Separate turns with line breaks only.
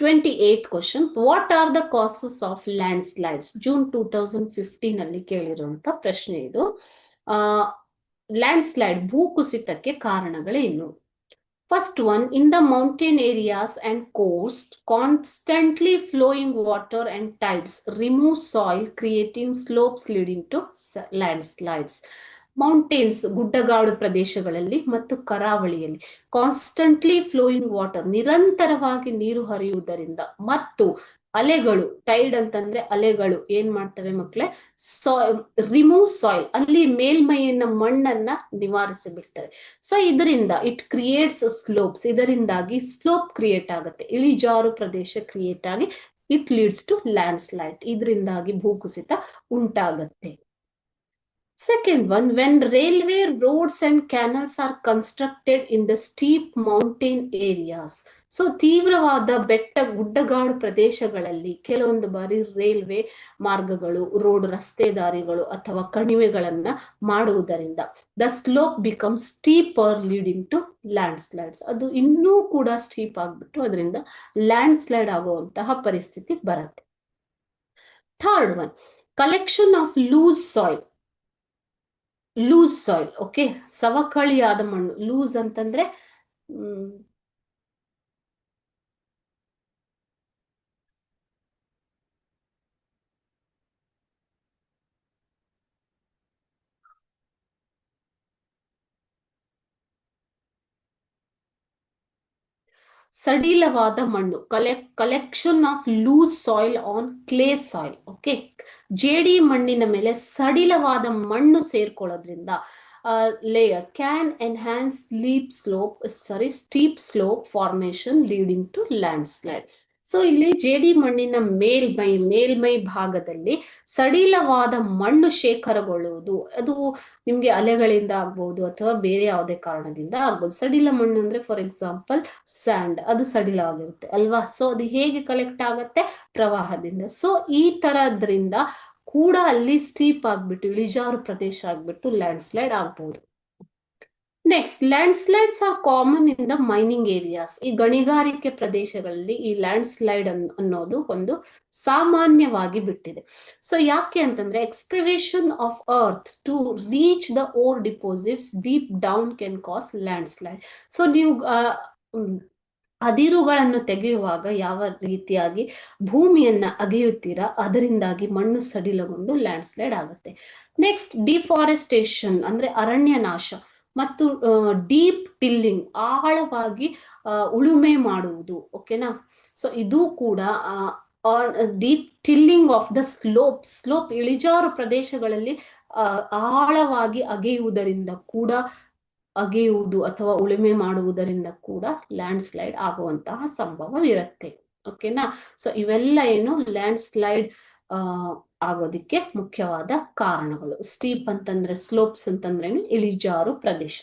28th question, what are the causes of landslides? June 2015 ಅಲ್ಲಿ ಕೇಳಿರುವಂತ ಪ್ರಶ್ನೆ ಇದು. ಲ್ಯಾಂಡ್ ಸ್ಲೈಡ್ ಭೂಕುಸಿತಕ್ಕೆ ಕಾರಣಗಳೇನು? First one, in the mountain areas and coast, constantly flowing water and tides remove soil, creating slopes leading to landslides. Mountains, ಗುಡ್ಡಗಾಡು ಪ್ರದೇಶಗಳಲ್ಲಿ ಮತ್ತು ಕರಾವಳಿಯಲ್ಲಿ ಕಾನ್ಸ್ಟಂಟ್ಲಿ ಫ್ಲೋಯಿಂಗ್ ವಾಟರ್, ನಿರಂತರವಾಗಿ ನೀರು ಹರಿಯುವುದರಿಂದ, ಮತ್ತು ಅಲೆಗಳು, ಟೈಡ್ ಅಂತಂದ್ರೆ ಅಲೆಗಳು ಏನ್ ಮಾಡ್ತವೆ ಮಕ್ಕಳೇ, ರಿಮೂವ್ ಸಾಯಿಲ್, ಅಲ್ಲಿ ಮೇಲ್ಮೈಯನ್ನ ಮಣ್ಣನ್ನ ನಿವಾರಿಸಿ ಬಿಡ್ತವೆ. ಸೊ ಇದರಿಂದ ಇಟ್ ಕ್ರಿಯೇಟ್ಸ್ ಸ್ಲೋಪ್ಸ್, ಇದರಿಂದಾಗಿ ಸ್ಲೋಪ್ ಕ್ರಿಯೇಟ್ ಆಗುತ್ತೆ, ಇಳಿಜಾರು ಪ್ರದೇಶ ಕ್ರಿಯೇಟ್ ಆಗಿ it leads to landslide, ಇದರಿಂದಾಗಿ ಭೂಕುಸಿತ ಉಂಟಾಗತ್ತೆ. Second one, when railway roads and canals are constructed in the steep mountain areas. So ತೀವ್ರವಾದ ಬೆಟ್ಟ ಗುಡ್ಡಗಾಡು ಪ್ರದೇಶಗಳಲ್ಲಿ ಕೆಲವೊಂದು ಬಾರಿ ರೈಲ್ವೆ ಮಾರ್ಗಗಳು, ರೋಡ್, ರಸ್ತೆ ದಾರಿಗಳು ಅಥವಾ ಕಣಿವೆಗಳನ್ನ ಮಾಡುವುದರಿಂದ the slope become steeper leading to landslides, ಅದು ಇನ್ನೂ ಕೂಡ ಸ್ಟೀಪ್ ಆಗ್ಬಿಟ್ಟು ಅದರಿಂದ ಲ್ಯಾಂಡ್ ಸ್ಲೈಡ್ ಆಗುವಂತಹ ಪರಿಸ್ಥಿತಿ ಬರುತ್ತೆ. Third one, collection of loose soil. Okay, ಸವಕಳಿಯಾದ ಮಣ್ಣು. ಲೂಸ್ ಅಂತಂದ್ರೆ ಸಡಿಲವಾದ ಮಣ್ಣು. Collection of loose soil on clay soil. Okay, ಜೇಡಿ ಮಣ್ಣಿನ ಮೇಲೆ ಸಡಿಲವಾದ ಮಣ್ಣು ಸೇರ್ಕೊಳ್ಳೋದ್ರಿಂದ layer can enhance steep slope formation leading to landslide. So ಇಲ್ಲಿ ಜೇಡಿ ಮಣ್ಣಿನ ಮೇಲ್ಮೈ ಭಾಗದಲ್ಲಿ ಸಡಿಲವಾದ ಮಣ್ಣು ಶೇಖರಗೊಳ್ಳುವುದು, ಅದು ನಿಮ್ಗೆ ಅಲೆಗಳಿಂದ ಆಗ್ಬಹುದು ಅಥವಾ ಬೇರೆ ಯಾವುದೇ ಕಾರಣದಿಂದ ಆಗ್ಬಹುದು. ಸಡಿಲ ಮಣ್ಣು ಅಂದ್ರೆ ಫಾರ್ ಎಕ್ಸಾಂಪಲ್ ಸ್ಯಾಂಡ್, ಅದು ಸಡಿಲವಾಗಿರುತ್ತೆ ಅಲ್ವಾ. ಸೊ ಅದು ಹೇಗೆ ಕಲೆಕ್ಟ್ ಆಗತ್ತೆ? ಪ್ರವಾಹದಿಂದ. ಸೊ ಈ ತರದ್ರಿಂದ ಕೂಡ ಅಲ್ಲಿ ಸ್ಟೀಪ್ ಆಗ್ಬಿಟ್ಟು, ಇಳಿಜಾರು ಪ್ರದೇಶ ಆಗ್ಬಿಟ್ಟು ಲ್ಯಾಂಡ್ ಸ್ಲೈಡ್ ಆಗ್ಬಹುದು. Next, land slides are common in the mining areas. ಈ ಗಣಿಗಾರಿಕೆ ಪ್ರದೇಶಗಳಲ್ಲಿ ಈ ಲ್ಯಾಂಡ್ ಸ್ಲೈಡ್ ಅನ್ನೋದು ಒಂದು ಸಾಮಾನ್ಯವಾಗಿ ಬಿಟ್ಟಿದೆ. ಸೊ ಯಾಕೆ ಅಂತಂದ್ರೆ excavation of earth to reach the ore deposits deep down can cause landslide. So ನೀವು ಅದಿರುಗಳನ್ನು ತೆಗೆಯುವಾಗ ಯಾವ ರೀತಿಯಾಗಿ ಭೂಮಿಯನ್ನ ಅಗೆಯುತ್ತೀರಾ, ಅದರಿಂದಾಗಿ ಮಣ್ಣು ಸಡಿಲಗೊಂಡು ಲ್ಯಾಂಡ್ ಸ್ಲೈಡ್ ಆಗುತ್ತೆ. ನೆಕ್ಸ್ಟ್, ಡಿಫಾರೆಸ್ಟೇಷನ್ ಅಂದ್ರೆ ಅರಣ್ಯ ನಾಶ ಮತ್ತು ಡೀಪ್ ಟಿಲ್ಲಿಂಗ್, ಆಳವಾಗಿ ಉಳುಮೆ ಮಾಡುವುದು. ಓಕೆನಾ. ಸೊ ಇದು ಕೂಡ deep tilling of the slope ಇಳಿಜಾರು ಪ್ರದೇಶಗಳಲ್ಲಿ ಆಳವಾಗಿ ಅಗೆಯುವುದು ಅಥವಾ ಉಳುಮೆ ಮಾಡುವುದರಿಂದ ಕೂಡ ಲ್ಯಾಂಡ್ ಸ್ಲೈಡ್ ಆಗುವಂತಹ ಸಂಭವವಿರುತ್ತೆ. ಓಕೆನಾ. ಸೊ ಇವೆಲ್ಲ ಏನು ಲ್ಯಾಂಡ್ ಸ್ಲೈಡ್ ಆಗೋದಿಕ್ಕೆ ಮುಖ್ಯವಾದ ಕಾರಣಗಳು. ಸ್ಟೀಪ್ ಅಂತಂದ್ರೆ, ಸ್ಲೋಪ್ಸ್ ಅಂತಂದ್ರೆ ಇಳಿಜಾರು ಪ್ರದೇಶ.